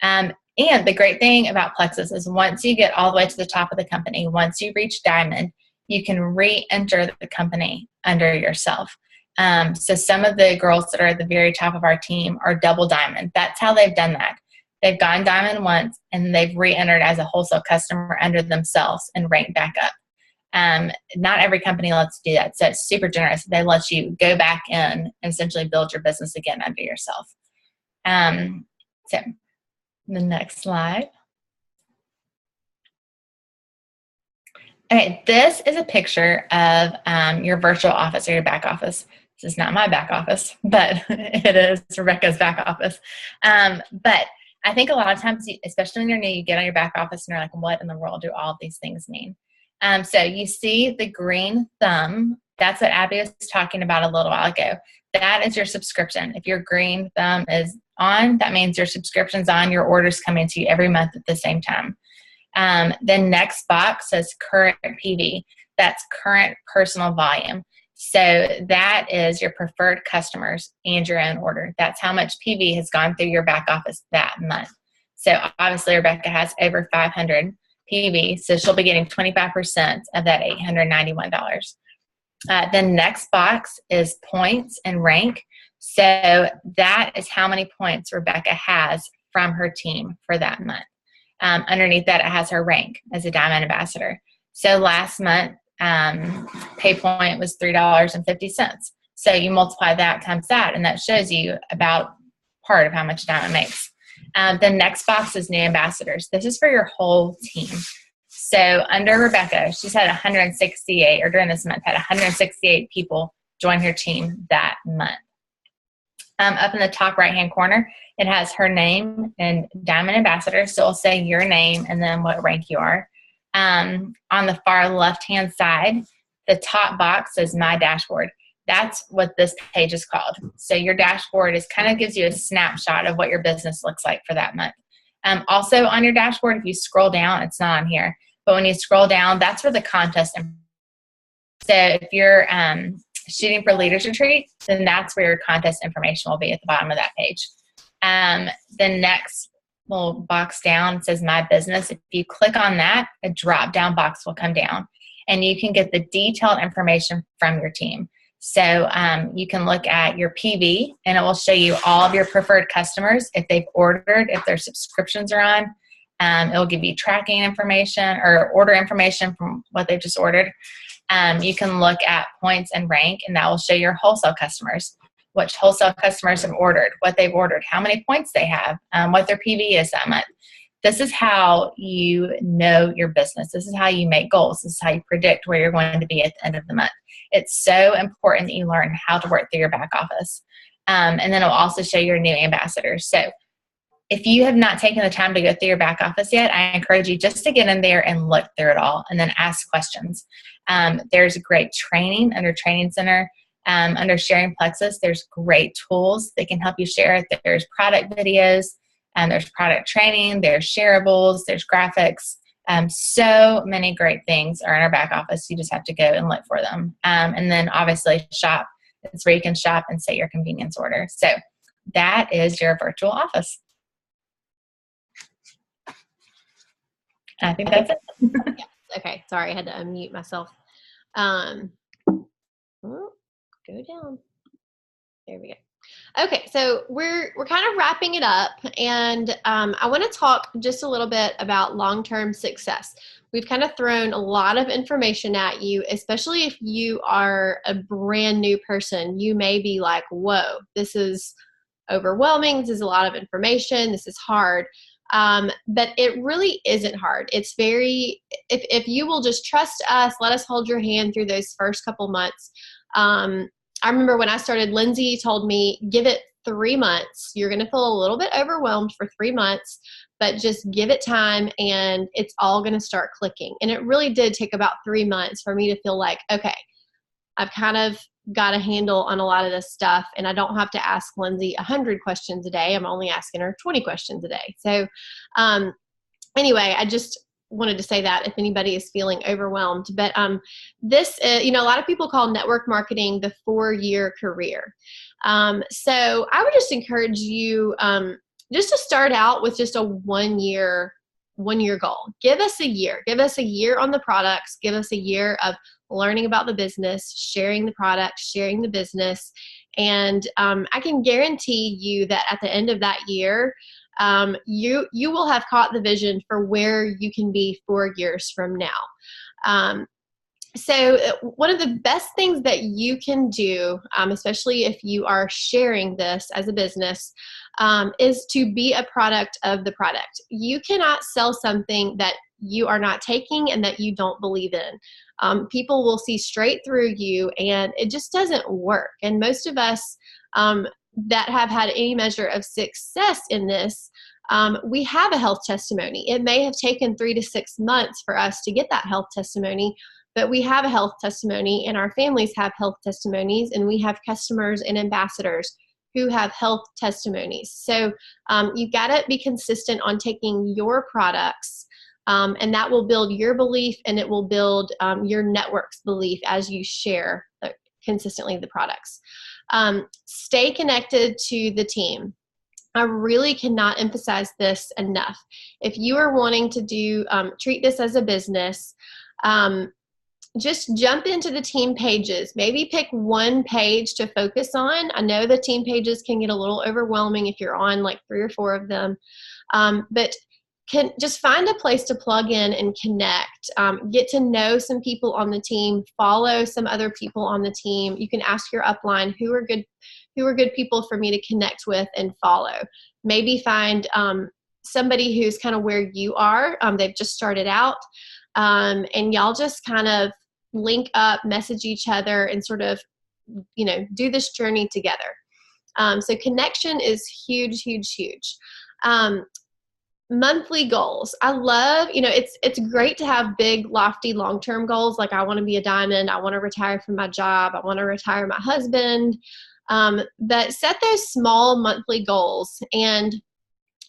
B: And the great thing about Plexus is once you get all the way to the top of the company, once you reach diamond, you can re-enter the company under yourself. So some of the girls that are at the very top of our team are double diamond. That's how they've done that. They've gone diamond once and they've re-entered as a wholesale customer under themselves and ranked back up. Not every company lets you do that. So it's super generous. They let you go back in and essentially build your business again under yourself. So the next slide. Okay, this is a picture of your virtual office or your back office. This is not my back office, but it is Rebecca's back office. But I think a lot of times, especially when you're new, you get on your back office and you're like, what in the world do all of these things mean? So you see the green thumb. That's what Abby was talking about a little while ago. That is your subscription. If your green thumb is on, that means your subscription's on, your orders coming to you every month at the same time. The next box says current PV. That's current personal volume. So that is your preferred customers and your own order. That's how much PV has gone through your back office that month. So obviously Rebecca has over 500 PV, so she'll be getting 25% of that $891. The next box is points and rank. So that is how many points Rebecca has from her team for that month. Underneath that, it has her rank as a Diamond Ambassador. So last month, pay point was $3.50. So you multiply that times that, and that shows you about part of how much Diamond makes. The next box is new ambassadors. This is for your whole team. So under Rebecca, she's had 168, or during this month, had 168 people join her team that month. Up in the top right-hand corner, it has her name and Diamond Ambassador. So it'll say your name and then what rank you are. On the far left-hand side, the top box says My Dashboard. That's what this page is called. So your dashboard is kind of gives you a snapshot of what your business looks like for that month. Also on your dashboard, if you scroll down, it's not on here, but when you scroll down, that's where the contest. So if you're shooting for Leaders Retreat, then that's where your contest information will be at the bottom of that page. The next little box down says My Business. If you click on that, a drop-down box will come down, and you can get the detailed information from your team. So you can look at your PV, and it will show you all of your preferred customers, if they've ordered, if their subscriptions are on. It will give you tracking information or order information from what they've just ordered. You can look at points and rank, and that will show your wholesale customers, which wholesale customers have ordered, what they've ordered, how many points they have, what their PV is that month. This is how you know your business. This is how you make goals. This is how you predict where you're going to be at the end of the month. It's so important that you learn how to work through your back office. And then it'll also show your new ambassadors. So if you have not taken the time to go through your back office yet, I encourage you just to get in there and look through it all and then ask questions. There's great training under Training Center. Under Sharing Plexus, there's great tools that can help you share it. There's product videos, there's product training, there's shareables, there's graphics. So many great things are in our back office. You just have to go and look for them. And then obviously shop. It's where you can shop and set your convenience order. So that is your virtual office. I think that's it.
A: Okay, sorry, I had to unmute myself. Um, oh, go down. There we go. Okay, so we're kind of wrapping it up, and I want to talk just a little bit about long-term success. We've kind of thrown a lot of information at you, especially if you are a brand new person. You may be like, whoa, this is overwhelming. This is a lot of information. This is hard. But it really isn't hard. It's if you will just trust us, let us hold your hand through those first couple months. I remember when I started, Lindsay told me, give it 3 months. You're going to feel a little bit overwhelmed for 3 months, but just give it time and it's all going to start clicking. And it really did take about 3 months for me to feel like, okay, I've kind of got a handle on a lot of this stuff, and I don't have to ask Lindsay 100 questions a day. I'm only asking her 20 questions a day. So anyway, I just wanted to say that if anybody is feeling overwhelmed. But this, a lot of people call network marketing the 4-year career. So I would just encourage you just to start out with just a 1-year goal. Give us a year. Give us a year on the products. Give us a year of learning about the business, sharing the product, sharing the business. And I can guarantee you that at the end of that year, you will have caught the vision for where you can be 4 years from now. So one of the best things that you can do, especially if you are sharing this as a business, is to be a product of the product. You cannot sell something that you are not taking and that you don't believe in. People will see straight through you, and it just doesn't work. And most of us that have had any measure of success in this, we have a health testimony. It may have taken 3 to 6 months for us to get that health testimony, but we have a health testimony, and our families have health testimonies, and we have customers and ambassadors who have health testimonies. So you've got to be consistent on taking your products, and that will build your belief, and it will build your network's belief as you share consistently the products. Stay connected to the team. I really cannot emphasize this enough. If you are wanting to treat this as a business, just jump into the team pages. Maybe pick one page to focus on. I know the team pages can get a little overwhelming if you're on like 3 or 4 of them, but can just find a place to plug in and connect. Get to know some people on the team. Follow some other people on the team. You can ask your upline who are good people for me to connect with and follow. Maybe find somebody who's kind of where you are. They've just started out, and y'all just kind of link up, message each other, and sort of, do this journey together. So connection is huge, huge, huge. Monthly goals. I love, it's great to have big, lofty, long-term goals. Like, I want to be a diamond. I want to retire from my job. I want to retire my husband. But set those small monthly goals. And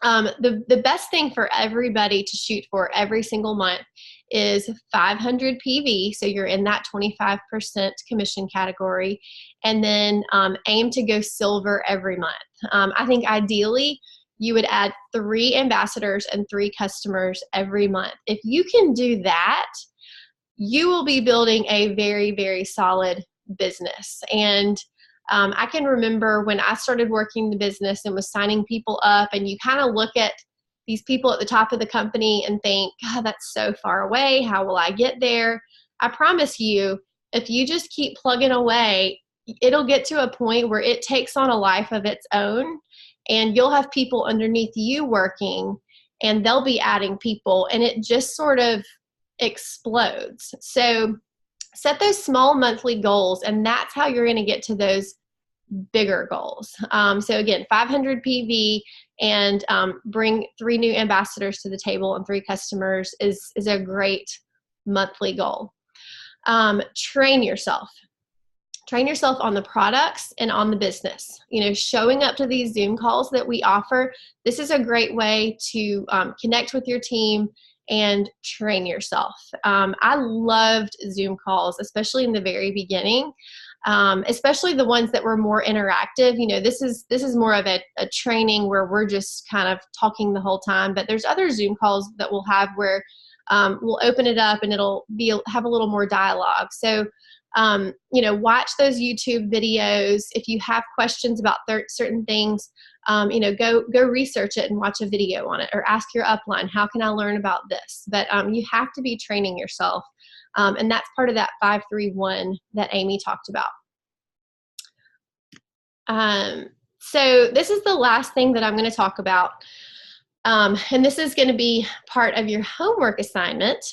A: the best thing for everybody to shoot for every single month is 500 PV. So you're in that 25% commission category. And then aim to go silver every month. I think ideally you would add 3 ambassadors and 3 customers every month. If you can do that, you will be building a very, very solid business. And I can remember when I started working the business and was signing people up, and you kind of look at these people at the top of the company and think, God, that's so far away. How will I get there? I promise you, if you just keep plugging away, it'll get to a point where it takes on a life of its own, and you'll have people underneath you working, and they'll be adding people, and it just sort of explodes. So set those small monthly goals, and that's how you're going to get to those bigger goals. So again, 500 PV and bring 3 new ambassadors to the table and 3 customers is a great monthly goal. Train yourself. Train yourself on the products and on the business. Showing up to these Zoom calls that we offer, this is a great way to connect with your team and train yourself. I loved Zoom calls, especially in the very beginning, especially the ones that were more interactive. This is more of a training where we're just kind of talking the whole time, but there's other Zoom calls that we'll have where we'll open it up and it'll have a little more dialogue. So, watch those YouTube videos. If you have questions about certain things, go research it and watch a video on it, or ask your upline, how can I learn about this? But you have to be training yourself. And that's part of that 5-3-1 that Amy talked about. So this is the last thing that I'm going to talk about. And this is going to be part of your homework assignment.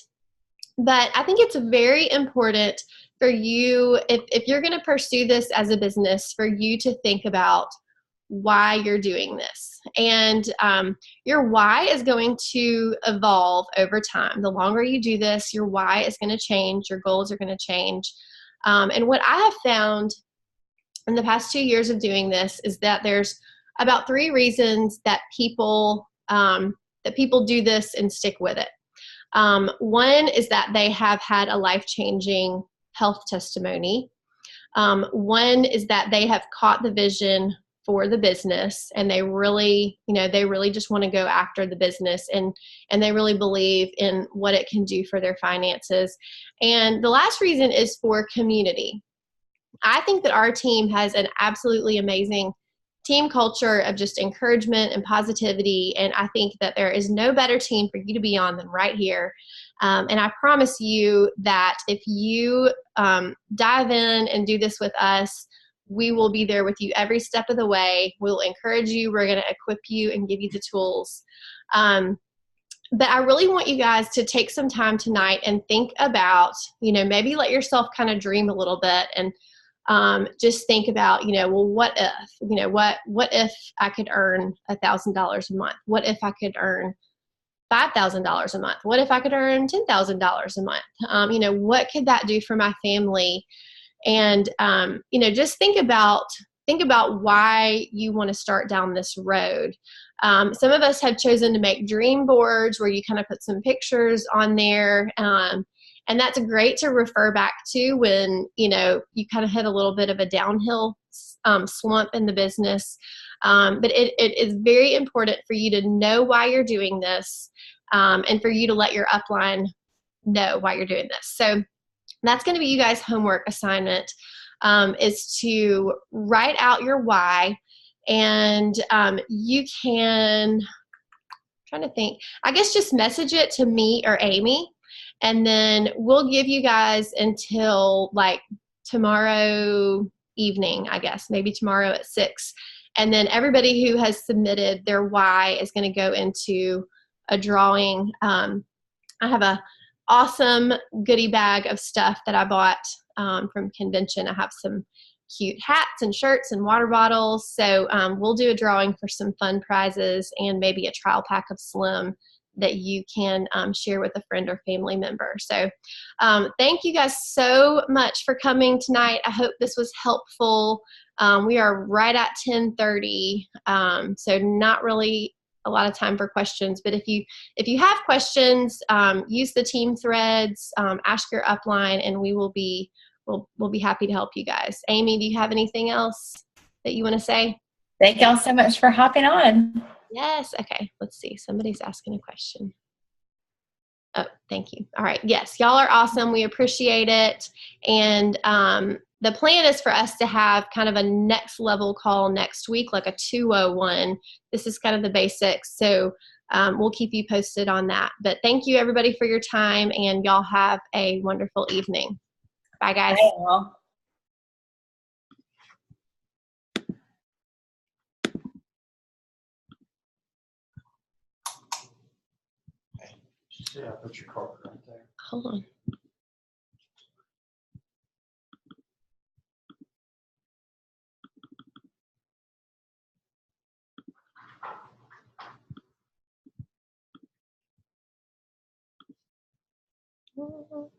A: But I think it's very important for you, if you're going to pursue this as a business, for you to think about why you're doing this. And your why is going to evolve over time. The longer you do this, your why is going to change, your goals are going to change. And what I have found in the past 2 years of doing this is that there's about 3 reasons that people do this and stick with it. One is that they have had a life-changing health testimony. One is that they have caught the vision for the business, and they really just want to go after the business, and they really believe in what it can do for their finances. And the last reason is for community. I think that our team has an absolutely amazing team culture of just encouragement and positivity, and I think that there is no better team for you to be on than right here. And I promise you that if you dive in and do this with us, we will be there with you every step of the way. We'll encourage you. We're going to equip you and give you the tools. But I really want you guys to take some time tonight and think about, maybe let yourself kind of dream a little bit, and just think about, well, what if, what if I could earn $1,000 a month? What if I could earn $5,000 a month? What if I could earn $10,000 a month? What could that do for my family? And, just think about why you want to start down this road. Some of us have chosen to make dream boards where you kind of put some pictures on there. And that's great to refer back to when, you kind of hit a little bit of a downhill slump in the business. But it is very important for you to know why you're doing this, and for you to let your upline know why you're doing this. So that's going to be you guys' homework assignment, is to write out your why. And you can, I'm trying to think, I guess just message it to me or Amy. And then we'll give you guys until like tomorrow evening, I guess, maybe tomorrow at 6. And then everybody who has submitted their why is going to go into a drawing. I have a awesome goodie bag of stuff that I bought from convention. I have some cute hats and shirts and water bottles. So we'll do a drawing for some fun prizes and maybe a trial pack of Slim that you can share with a friend or family member. So thank you guys so much for coming tonight. I hope this was helpful. We are right at 10:30, so not really a lot of time for questions. But if you have questions, use the team threads, ask your upline, and we'll be happy to help you guys. Amy, do you have anything else that you want to say?
B: Thank y'all so much for hopping on.
A: Yes. Okay. Let's see. Somebody's asking a question. Oh, thank you. All right. Yes. Y'all are awesome. We appreciate it. And the plan is for us to have kind of a next level call next week, like a 201. This is kind of the basics. So we'll keep you posted on that. But thank you everybody for your time, and y'all have a wonderful evening. Bye guys.
B: Bye, y'all.
C: Yeah, put your card right there.
A: Hold on. Mm-hmm.